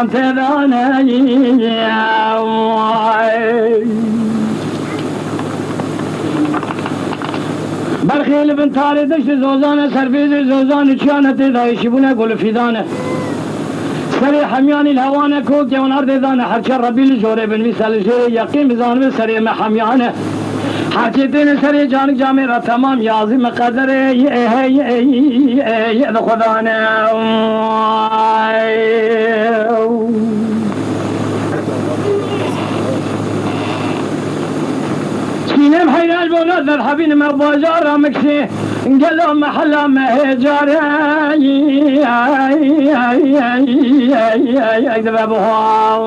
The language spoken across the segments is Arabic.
زان تدانه برخیل بن تاری دشت زوزانه سرفیز زوزانه چیانه دایشی بونه گل فیدانه سری حمیانی الهوانه کو که اون ارد دانه هرچه ربیل جوره بن مثال جوره یقین بزانه سری محمیانه هرچه دین سری جانک جامع را تمام یازم قدره یه خدانه سینم حیران بولاد در حبین مباجار مکسی قلو محلا مهجاره اكذب ابوها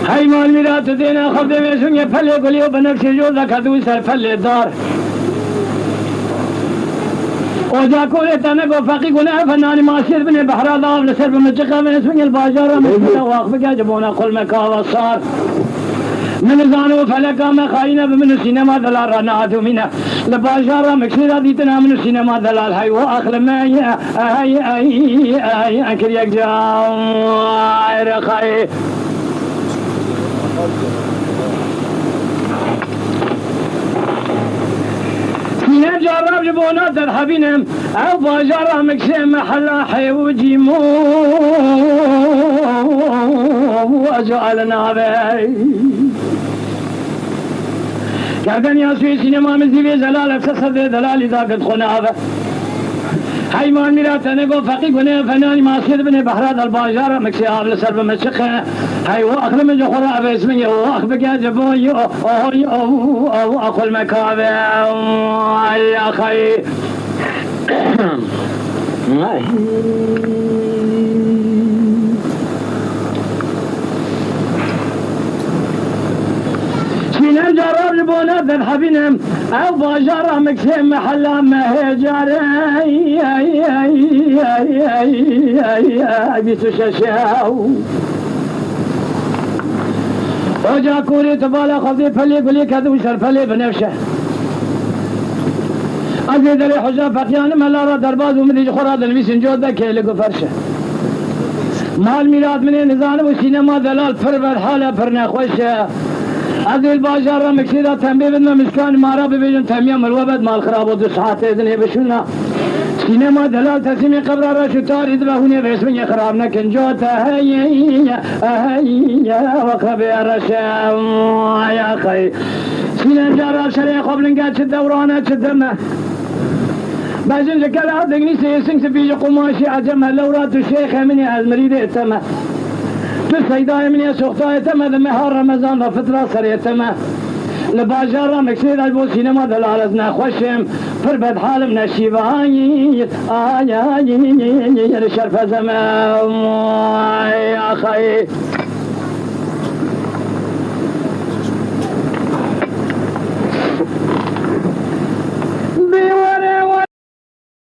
هاي مال ميرات دينا خبد ميسون يفلي قليو بنفس جوزا كدو سر فلي دار وجا كولي تنقو فقي قلنا فناني ماسير بني بحرا ضاف لسر بمجقه من اسمي الباجارة مجبنا واقفك جبونا قل مكاوى صار من زانو فلكا مخاينة بمن السينما دلال راناتو منا لباجارة مكسيرة ديتنا من السينما دلال هاي واخر ما هاي انكر يكجاو رخاي سينما جرب جبونا در حبينم او باجارة مكسير محلا حيو جيمو وجعلنا بي كردن يا سوي سينما مزيبي زلال اكسسد دلالي ذاكت خنابه حيوان ميراتني قو فقي قني فناني ماسيد بني بحراد الباجارة مكسي آبل سرب مشقه هاي واخر من جخورا باسمي واخ بقى جبوي او اخو المكابه يا اخي سينم جرب جبونا ذن حبينم او باجارة مكسيم محلا مهجاري بيتو شاشاو وجا كوري تبالا خفضي فلي قولي كذو شر فلي بنفشه ازيد لي حجا فقيان ملارا درباز ومدي خورا دلويسن جودا كيلقو فرشه مال ميلاد من نزانه وسينما دلال فربر حاله فرنا خوشه از الباجار مكسيرة تنبيه بدنا مسكان مارا ببيجن تنمية ملوبد مال خراب ودو ساعات اذن بشونا سينما دلال تسمي قبر راشو تار ادبهوني باسمي خراب نكن جوتا هيا وقبي رشا يا اخي سينما جارب شريع قبل قاد شدورانه شدمه بازن جكال دقني سيسن سبيج قماشي عجمه لورات الشيخ مني المريد اتمه بالسيداء مني سوختاء اتمه ذمهار رمضان وفترة سريتمه لباجارة مكسير البو سينما دلالتنا خوشم فربد حال من الشيباني رشرف زمان يا اخي